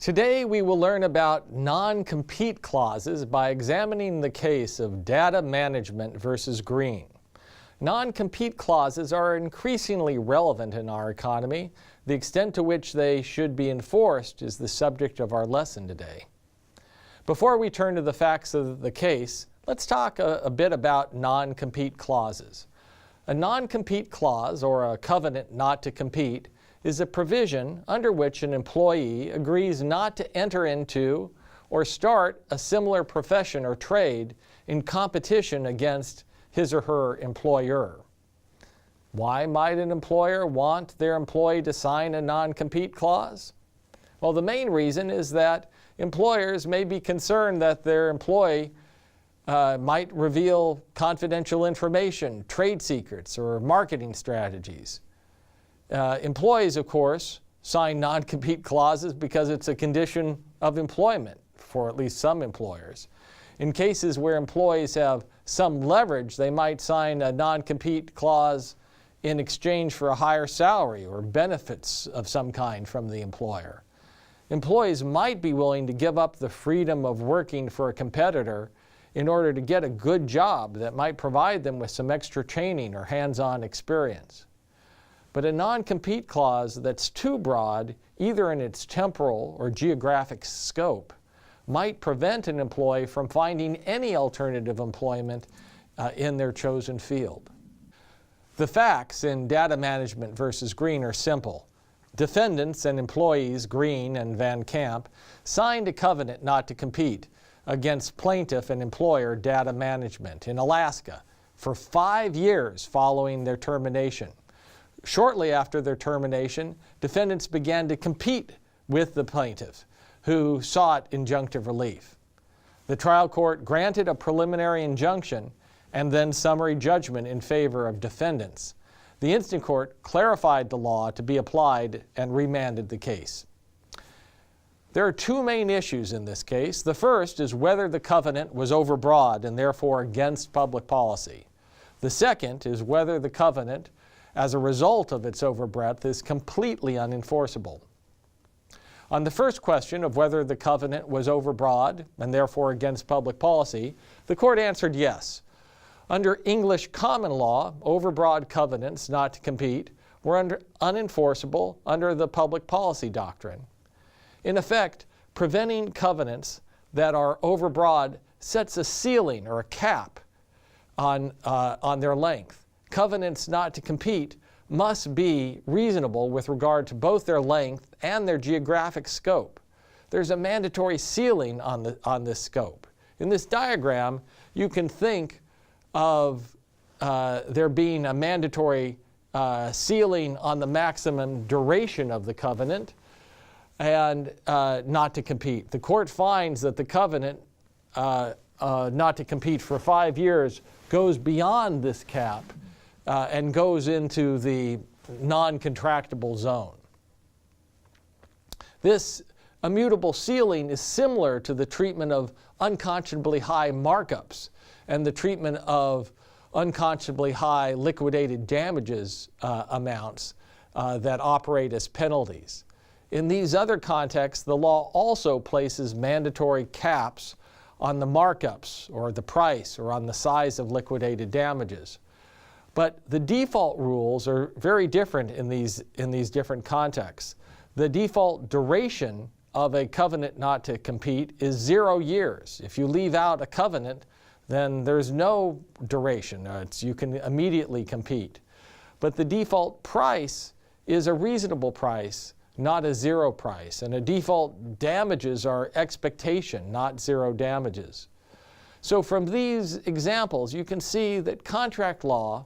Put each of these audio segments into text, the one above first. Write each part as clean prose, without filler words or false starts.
Today we will learn about non-compete clauses by examining the case of Data Management versus Greene. Non-compete clauses are increasingly relevant in our economy. The extent to which they should be enforced is the subject of our lesson today. Before we turn to the facts of the case, let's talk a bit about non-compete clauses. A non-compete clause, or a covenant not to compete, is a provision under which an employee agrees not to enter into or start a similar profession or trade in competition against his or her employer. Why might an employer want their employee to sign a non-compete clause? Well, the main reason is that employers may be concerned that their employee might reveal confidential information, trade secrets, or marketing strategies. Employees, of course, sign non-compete clauses because it's a condition of employment for at least some employers. In cases where employees have some leverage, they might sign a non-compete clause in exchange for a higher salary or benefits of some kind from the employer. Employees might be willing to give up the freedom of working for a competitor in order to get a good job that might provide them with some extra training or hands-on experience. But a non-compete clause that's too broad, either in its temporal or geographic scope, might prevent an employee from finding any alternative employment in their chosen field. The facts in Data Management versus Greene are simple. Defendants and employees, Greene and Van Camp, signed a covenant not to compete against plaintiff and employer Data Management in Alaska for 5 years following their termination. Shortly after their termination, defendants began to compete with the plaintiff, who sought injunctive relief. The trial court granted a preliminary injunction and then summary judgment in favor of defendants. The instant court clarified the law to be applied and remanded the case. There are two main issues in this case. The first is whether the covenant was overbroad and therefore against public policy. The second is whether the covenant, as a result of its overbreadth, is completely unenforceable. On the first question of whether the covenant was overbroad and therefore against public policy, the court answered yes. Under English common law, overbroad covenants not to compete were unenforceable under the public policy doctrine. In effect, preventing covenants that are overbroad sets a ceiling or a cap on their length. Covenants not to compete must be reasonable with regard to both their length and their geographic scope. There's a mandatory ceiling on this scope. In this diagram, you can think of there being a mandatory ceiling on the maximum duration of the covenant and not to compete. The court finds that the covenant not to compete for 5 years goes beyond this cap and goes into the non-contractable zone. This immutable ceiling is similar to the treatment of unconscionably high markups and the treatment of unconscionably high liquidated damages amounts that operate as penalties. In these other contexts, the law also places mandatory caps on the markups or the price or on the size of liquidated damages. But the default rules are very different in these different contexts. The default duration of a covenant not to compete is 0 years. If you leave out a covenant, then there's no duration. You can immediately compete. But the default price is a reasonable price, not a zero price. And a default damages are expectation, not zero damages. So from these examples, you can see that contract law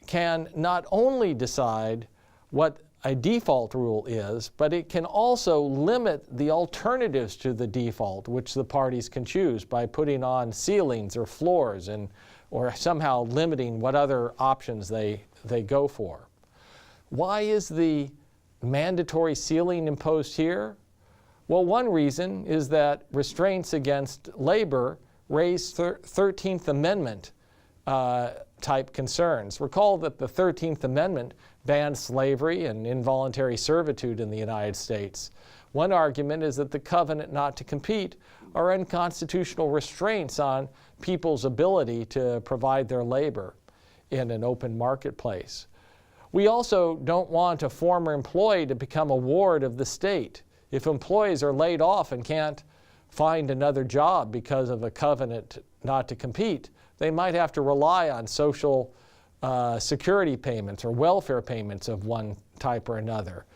can not only decide what a default rule is, but it can also limit the alternatives to the default which the parties can choose by putting on ceilings or floors or somehow limiting what other options they go for. Why is the mandatory ceiling imposed here? Well, one reason is that restraints against labor raise 13th Amendment type concerns. Recall that the 13th Amendment banned slavery and involuntary servitude in the United States, One argument is that the covenant not to compete are unconstitutional restraints on people's ability to provide their labor in an open marketplace. We also don't want a former employee to become a ward of the state. If employees are laid off and can't find another job because of a covenant not to compete, they might have to rely on social security payments or welfare payments of one type or another.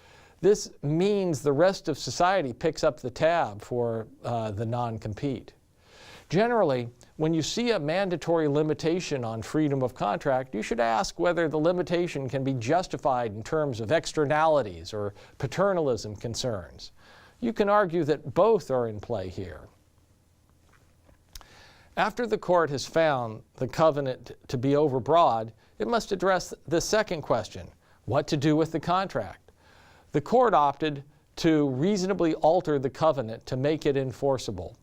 This means the rest of society picks up the tab for the non-compete. Generally, when you see a mandatory limitation on freedom of contract, you should ask whether the limitation can be justified in terms of externalities or paternalism concerns. You can argue that both are in play here. After the court has found the covenant to be overbroad, it must address the second question, what to do with the contract. The court opted to reasonably alter the covenant to make it enforceable.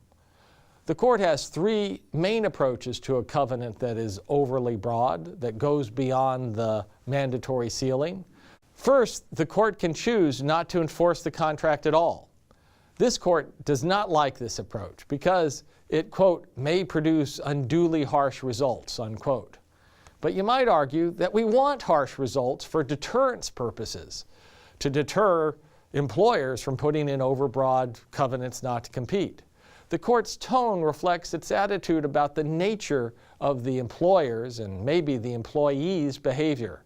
The court has three main approaches to a covenant that is overly broad, that goes beyond the mandatory ceiling. First, the court can choose not to enforce the contract at all. This court does not like this approach because it, quote, may produce unduly harsh results, unquote. But you might argue that we want harsh results for deterrence purposes, to deter employers from putting in overbroad covenants not to compete. The court's tone reflects its attitude about the nature of the employer's and maybe the employee's behavior.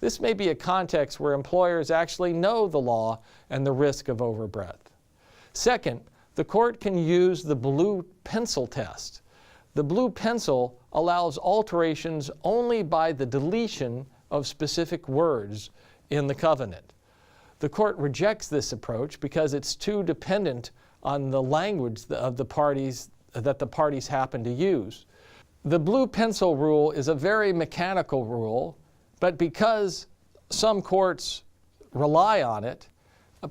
This may be a context where employers actually know the law and the risk of overbreadth. Second, the court can use the blue pencil test. The blue pencil allows alterations only by the deletion of specific words in the covenant. The court rejects this approach because it's too dependent on the language of the parties that the parties happen to use. The blue pencil rule is a very mechanical rule, but because some courts rely on it,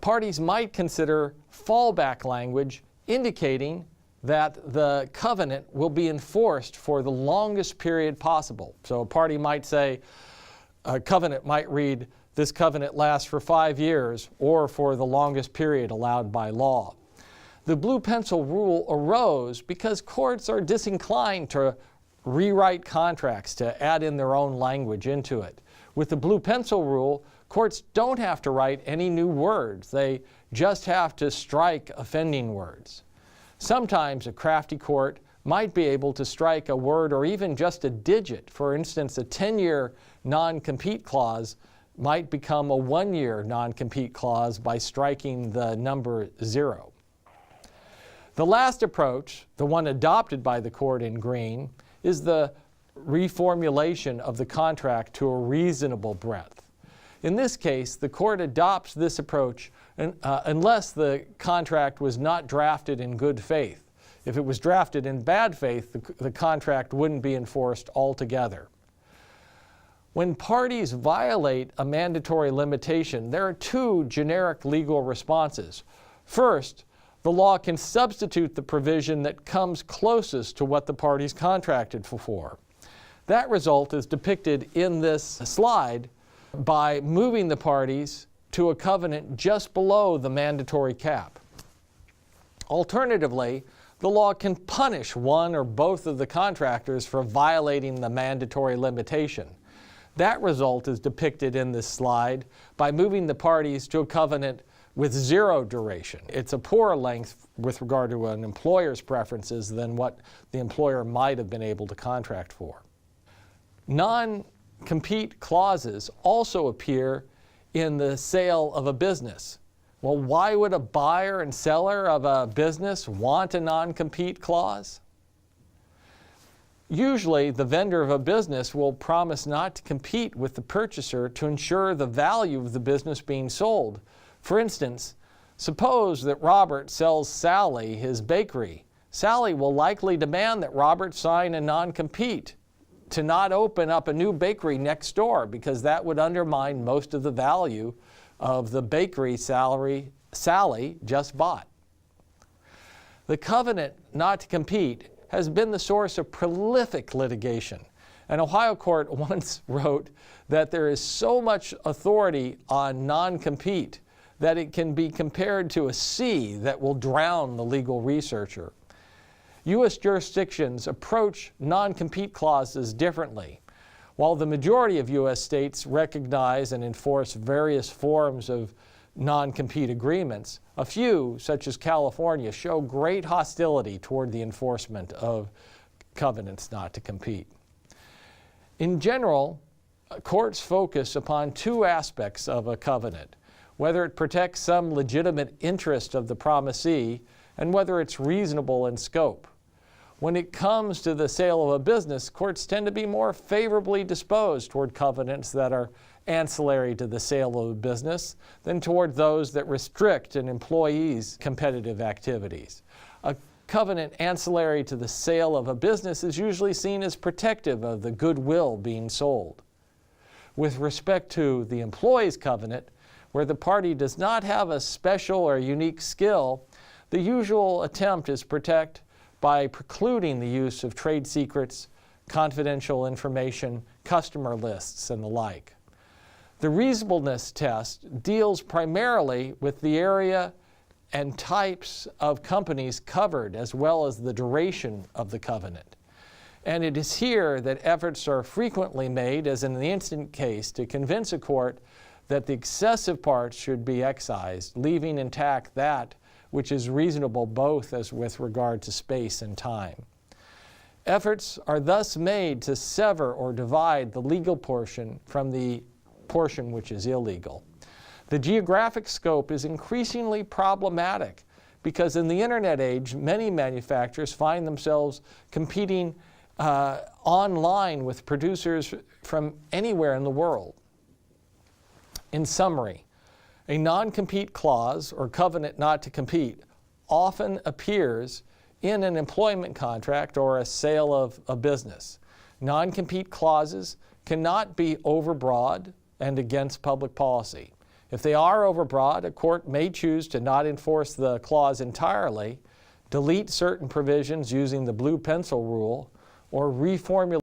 parties might consider fallback language indicating that the covenant will be enforced for the longest period possible. So a party might say, a covenant might read, this covenant lasts for 5 years or for the longest period allowed by law. The blue pencil rule arose because courts are disinclined to rewrite contracts, to add in their own language into it. With the blue pencil rule, courts don't have to write any new words. They just have to strike offending words. Sometimes a crafty court might be able to strike a word or even just a digit. For instance, a 10-year non-compete clause might become a 1-year non-compete clause by striking the number 0. The last approach, the one adopted by the court in Greene, is the reformulation of the contract to a reasonable breadth. In this case, the court adopts this approach unless the contract was not drafted in good faith. If it was drafted in bad faith, the contract wouldn't be enforced altogether. When parties violate a mandatory limitation, there are two generic legal responses. First, the law can substitute the provision that comes closest to what the parties contracted for. That result is depicted in this slide by moving the parties to a covenant just below the mandatory cap. Alternatively, the law can punish one or both of the contractors for violating the mandatory limitation. That result is depicted in this slide by moving the parties to a covenant with 0 duration. It's a poorer length with regard to an employer's preferences than what the employer might have been able to contract for. Non-compete clauses also appear in the sale of a business. Well, why would a buyer and seller of a business want a non-compete clause? Usually, the vendor of a business will promise not to compete with the purchaser to ensure the value of the business being sold. For instance, suppose that Robert sells Sally his bakery. Sally will likely demand that Robert sign a non-compete to not open up a new bakery next door because that would undermine most of the value of the bakery Sally just bought. The covenant not to compete has been the source of prolific litigation. An Ohio court once wrote that there is so much authority on non-compete that it can be compared to a sea that will drown the legal researcher. U.S. jurisdictions approach non-compete clauses differently. While the majority of U.S. states recognize and enforce various forms of non-compete agreements, a few, such as California, show great hostility toward the enforcement of covenants not to compete. In general, courts focus upon two aspects of a covenant: whether it protects some legitimate interest of the promisee and whether it's reasonable in scope. When it comes to the sale of a business, courts tend to be more favorably disposed toward covenants that are ancillary to the sale of a business than toward those that restrict an employee's competitive activities. A covenant ancillary to the sale of a business is usually seen as protective of the goodwill being sold. With respect to the employee's covenant, where the party does not have a special or unique skill, the usual attempt is protect by precluding the use of trade secrets, confidential information, customer lists, and the like. The reasonableness test deals primarily with the area and types of companies covered, as well as the duration of the covenant. And it is here that efforts are frequently made, as in the instant case, to convince a court that the excessive parts should be excised, leaving intact that which is reasonable both as with regard to space and time. Efforts are thus made to sever or divide the legal portion from the portion which is illegal. The geographic scope is increasingly problematic because in the internet age, many manufacturers find themselves competing online with producers from anywhere in the world. In summary, a non-compete clause or covenant not to compete often appears in an employment contract or a sale of a business. Non-compete clauses cannot be overbroad and against public policy. If they are overbroad, a court may choose to not enforce the clause entirely, delete certain provisions using the blue pencil rule, or reformulate